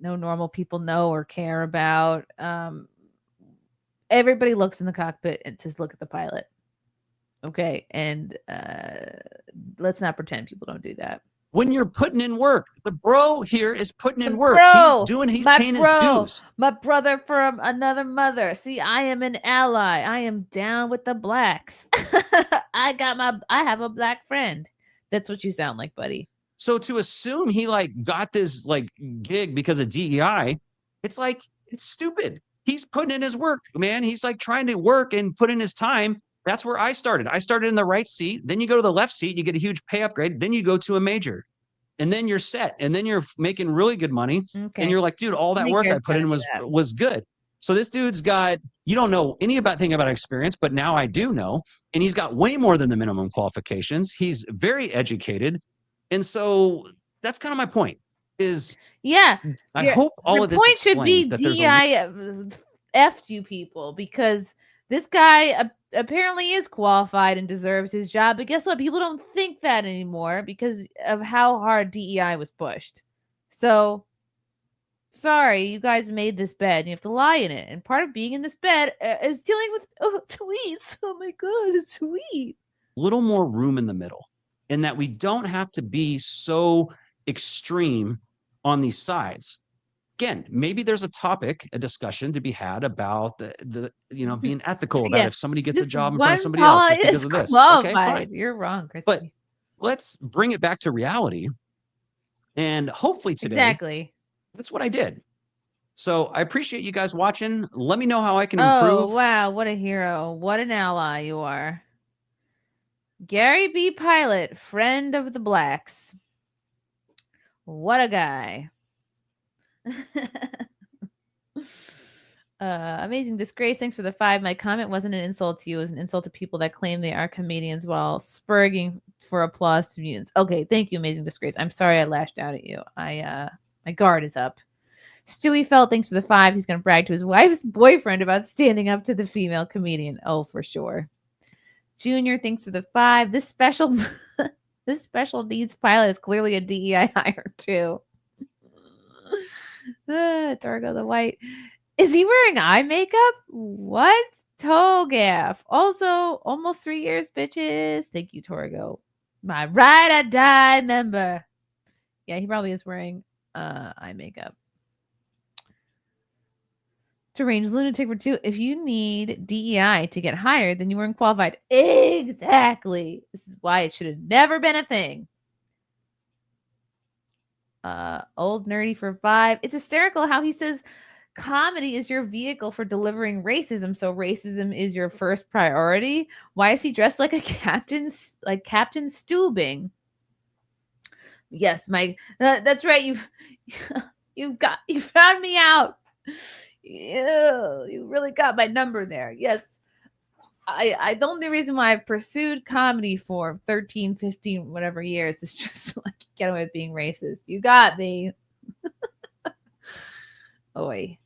Speaker 1: no normal people know or care about. Everybody looks in the cockpit and says, look at the pilot. Okay. And let's not pretend people don't do that.
Speaker 6: When you're putting in work, the bro here is putting in work. He's paying his dues.
Speaker 1: My brother from another mother. See, I am an ally. I am down with the blacks. I have a black friend. That's what you sound like, buddy.
Speaker 6: So to assume he like got this like gig because of DEI, it's like, it's stupid. He's putting in his work, man. He's like trying to work and put in his time. That's where I started. I started in the right seat. Then you go to the left seat, you get a huge pay upgrade. Then you go to a major and then you're set. And then you're making really good money. Okay. And you're like, dude, all that work I put in was good. So this dude's got, you don't know anything about experience, but now I do know. And he's got way more than the minimum qualifications. He's very educated. And so that's kind of my point is,
Speaker 1: yeah,
Speaker 6: I hope all of this
Speaker 1: point should be DEI effed you people, because this guy apparently is qualified and deserves his job. But guess what? People don't think that anymore because of how hard DEI was pushed. So sorry, you guys made this bed and you have to lie in it. And part of being in this bed is dealing with tweets. Oh my God, a tweet.
Speaker 6: Little more room in the middle, in that we don't have to be so extreme on these sides. Again, maybe there's a discussion to be had about the being ethical about if somebody gets a job in front of somebody else just because of this. Okay, fine.
Speaker 1: You're wrong, Chrissie.
Speaker 6: But let's bring it back to reality. And hopefully today,
Speaker 1: exactly,
Speaker 6: that's what I did. So I appreciate you guys watching. Let me know how I can improve.
Speaker 1: Oh, wow. What a hero. What an ally you are. Gary B. Pilot, friend of the blacks. What a guy. Amazing Disgrace, thanks for the 5. My comment wasn't an insult to you, it was an insult to people that claim they are comedians while spurging for applause to mutants. Okay, thank you, Amazing Disgrace. I'm sorry I lashed out at you. My guard is up. Stewie Felt, thanks for the 5. He's gonna brag to his wife's boyfriend about standing up to the female comedian. Oh, for sure. Junior, thanks for the 5. This special this special needs pilot is clearly a DEI hire too. Torgo the White. Is he wearing eye makeup? What? Togaff. Also, almost 3 years, bitches. Thank you, Torgo. My ride or die member. Yeah, he probably is wearing eye makeup. Deranged lunatic for 2. If you need DEI to get hired, then you weren't qualified. Exactly. This is why it should have never been a thing. Old nerdy for 5. It's hysterical how he says comedy is your vehicle for delivering racism, so racism is your first priority. Why is he dressed like a captain, like Captain Stubing? Yes, Mike. That's right. You found me out. You really got my number there. Yes. The only reason why I've pursued comedy for 13, 15, whatever years is just so I can get away with being racist. You got me. Oi.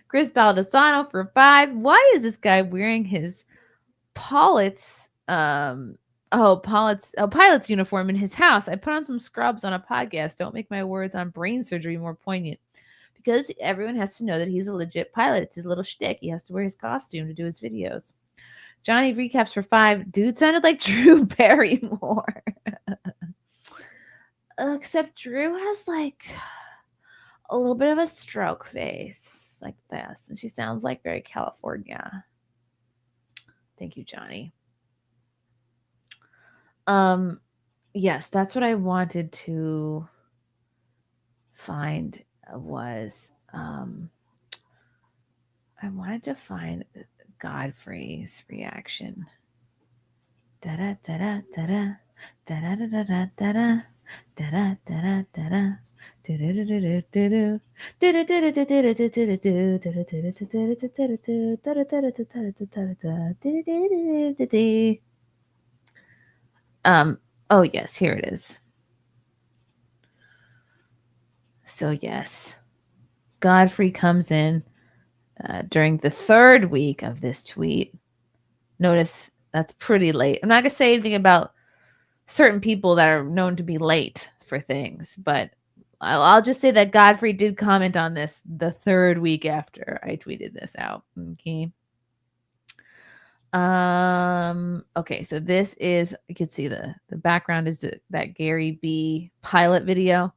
Speaker 1: Chris Baldessano for 5. Why is this guy wearing his pilot's uniform in his house? I put on some scrubs on a podcast. Don't make my words on brain surgery more poignant. Because everyone has to know that he's a legit pilot. It's his little shtick. He has to wear his costume to do his videos. Johnny recaps for 5. Dude sounded like Drew Barrymore. Except Drew has like a little bit of a stroke face like this. And she sounds like very California. Thank you, Johnny. Yes, that's what I wanted to find. Was I wanted to find Godfrey's reaction. Da da da da da da da da da da da da da da. Oh yes, here it is. So yes, Godfrey comes in during the 3rd week of this tweet. Notice that's pretty late. I'm not going to say anything about certain people that are known to be late for things, but I'll just say that Godfrey did comment on this the 3rd week after I tweeted this out. Okay. Okay, so this is, you can see the background is that Gary B pilot video.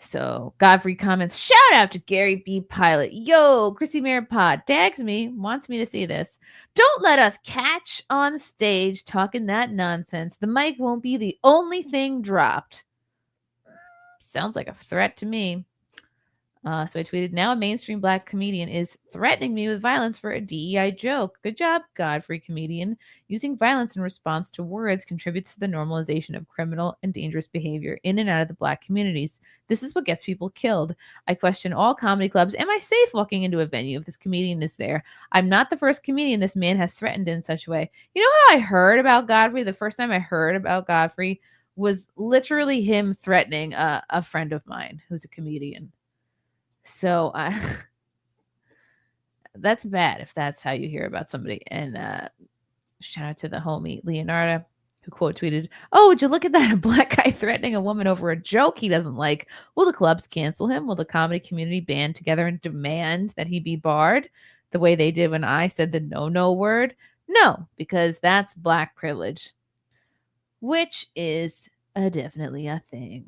Speaker 1: So Godfrey comments, shout out to Gary B. Pilot. Yo, Chrissie Mayr pod tags me, wants me to see this. Don't let us catch on stage talking that nonsense. The mic won't be the only thing dropped. Sounds like a threat to me. So I tweeted, now a mainstream Black comedian is threatening me with violence for a DEI joke. Good job, Godfrey comedian. Using violence in response to words contributes to the normalization of criminal and dangerous behavior in and out of the Black communities. This is what gets people killed. I question all comedy clubs. Am I safe walking into a venue if this comedian is there? I'm not the first comedian this man has threatened in such a way. You know how I heard about Godfrey? The first time I heard about Godfrey was literally him threatening a friend of mine who's a comedian. So that's bad if that's how you hear about somebody. And shout out to the homie Leonardo who quote tweeted, oh, would you look at that? A Black guy threatening a woman over a joke he doesn't like. Will the clubs cancel him? Will the comedy community band together and demand that he be barred the way they did when I said the no word? No, because that's Black privilege, which is definitely a thing.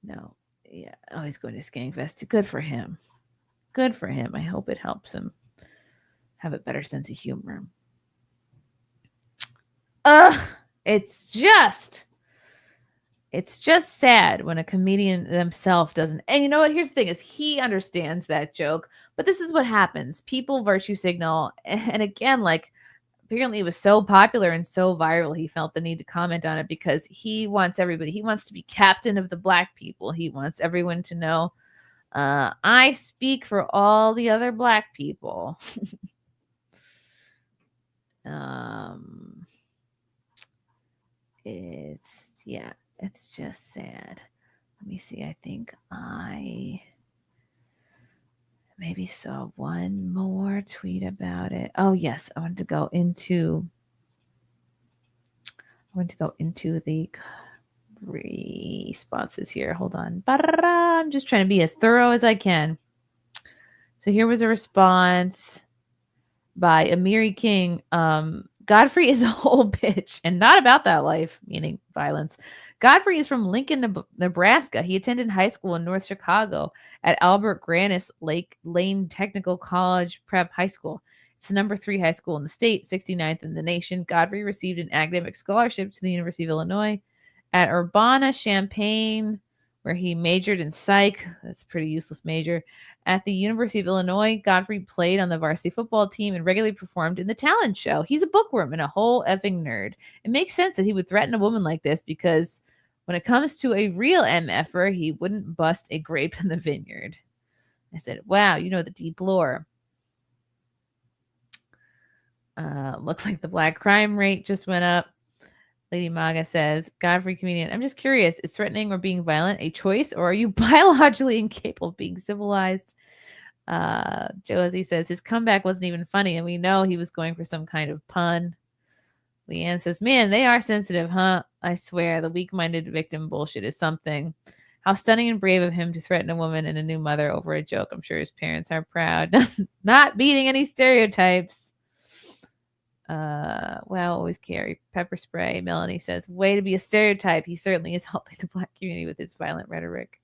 Speaker 1: No, yeah. Oh, he's going to Skankfest. Good for him. Good for him. I hope it helps him have a better sense of humor. It's just sad when a comedian themselves doesn't. And you know what? Here's the thing: is he understands that joke, but this is what happens. People virtue signal, and again, like. Apparently it was so popular and so viral, he felt the need to comment on it because he wants to be captain of the Black people. He wants everyone to know, I speak for all the other Black people. It's just sad. Let me see. I think I maybe saw one more tweet about it. Oh yes, I wanted to go into the responses here. Hold on. I'm just trying to be as thorough as I can. So here was a response by Amiri King. Godfrey is a whole bitch and not about that life, meaning violence. Godfrey is from Lincoln, Nebraska. He attended high school in North Chicago at Albert Grannis Lake Lane Technical College Prep High School. It's the number 3 high school in the state, 69th in the nation. Godfrey received an academic scholarship to the University of Illinois at Urbana-Champaign, where he majored in psych. That's a pretty useless major. At the University of Illinois, Godfrey played on the varsity football team and regularly performed in the talent show. He's a bookworm and a whole effing nerd. It makes sense that he would threaten a woman like this because when it comes to a real MFer, he wouldn't bust a grape in the vineyard. I said, wow, you know the deep lore. Looks like the black crime rate just went up. Lady Maga says, Godfrey comedian, I'm just curious, is threatening or being violent a choice, or are you biologically incapable of being civilized? Josie says, his comeback wasn't even funny, and we know he was going for some kind of pun. Leanne says, man, they are sensitive, huh? I swear, the weak-minded victim bullshit is something. How stunning and brave of him to threaten a woman and a new mother over a joke. I'm sure his parents are proud. Not beating any stereotypes. Wow, always carry pepper spray. Melanie says, way to be a stereotype. He certainly is helping the black community with his violent rhetoric.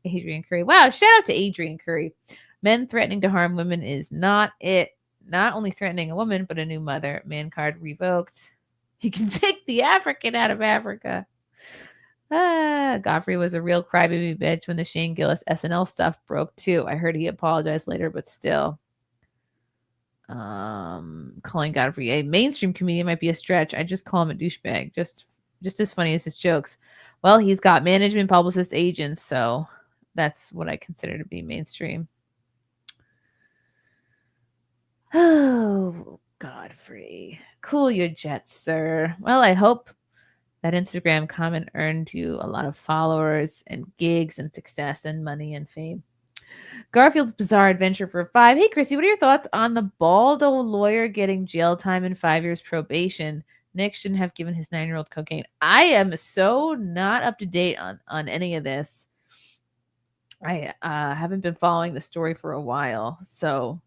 Speaker 1: Adrian Curry. Wow, shout out to Adrian Curry. Men threatening to harm women is not it. Not only threatening a woman, but a new mother. Man card revoked. You can take the African out of Africa. Godfrey was a real crybaby bitch when the Shane Gillis SNL stuff broke too. I heard he apologized later, but still. Calling Godfrey a mainstream comedian might be a stretch. I just call him a douchebag. Just as funny as his jokes. Well, he's got management, publicists, agents, so that's what I consider to be mainstream. Oh, Godfrey. Cool your jets, sir. Well, I hope that Instagram comment earned you a lot of followers and gigs and success and money and fame. Garfield's Bizarre Adventure for 5. Hey, Chrissy, what are your thoughts on the bald old lawyer getting jail time and 5 years probation? Nick shouldn't have given his 9-year-old cocaine. I am so not up to date on any of this. I haven't been following the story for a while, so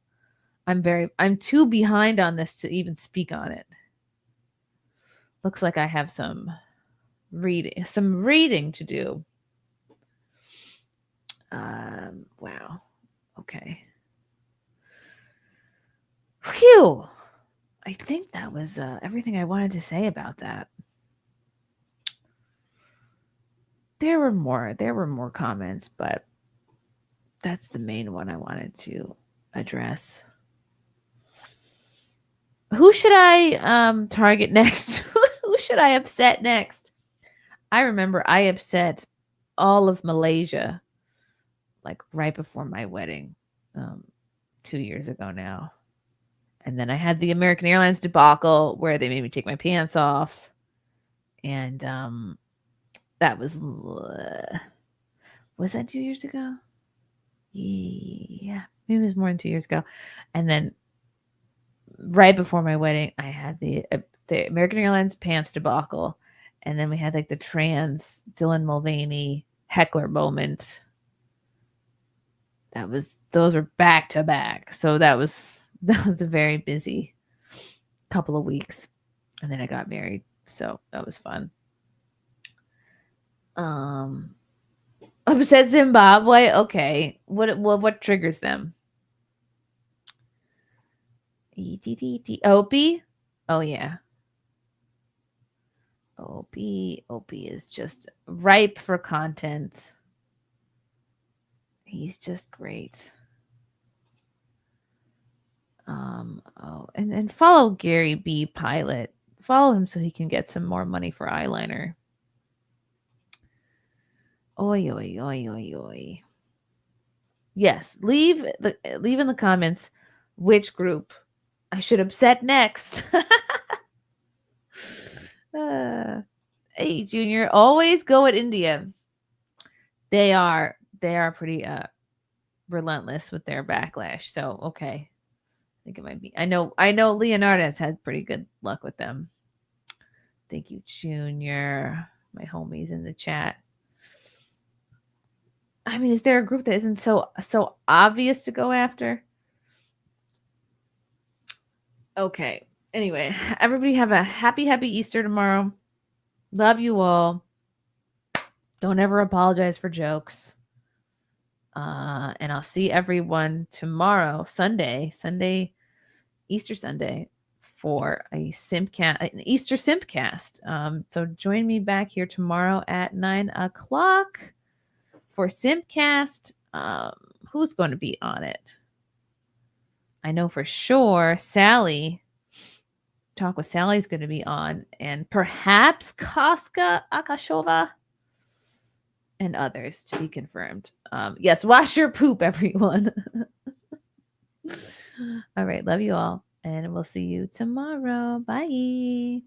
Speaker 1: I'm too behind on this to even speak on it. Looks like I have some reading to do. Wow. Okay. Phew. I think that was everything I wanted to say about that. There were more comments, but that's the main one I wanted to address. Who should I target next? Who should I upset next? I remember I upset all of Malaysia like right before my wedding 2 years ago now. And then I had the American Airlines debacle where they made me take my pants off. And that was that 2 years ago? Yeah, maybe it was more than 2 years ago. And then right before my wedding, I had the American Airlines pants debacle. And then we had like the trans Dylan Mulvaney heckler moment. Those were back to back. So that was a very busy couple of weeks. And then I got married. So that was fun. Upset Zimbabwe. Okay. What triggers them? Opie? Oh yeah. Opie is just ripe for content. He's just great. And follow Gary B. Pilot. Follow him so he can get some more money for eyeliner. Oi, oi, oi, oi, oi. Yes, leave in the comments which group I should upset next. Hey, Junior, always go at India. They are pretty relentless with their backlash. So okay. I think it might be. I know Leonardo has had pretty good luck with them. Thank you, Junior. My homies in the chat. I mean, is there a group that isn't so obvious to go after? Okay. Anyway, everybody have a happy Easter tomorrow. Love you all. Don't ever apologize for jokes. And I'll see everyone tomorrow, Easter Sunday, for an Easter Simpcast. So join me back here tomorrow at 9:00 for Simpcast. Who's going to be on it? I know for sure Sally. Talk with Sally is going to be on, and perhaps Kaska Akashova and others to be confirmed. Yes, wash your poop, everyone. All right, love you all, and we'll see you tomorrow. Bye.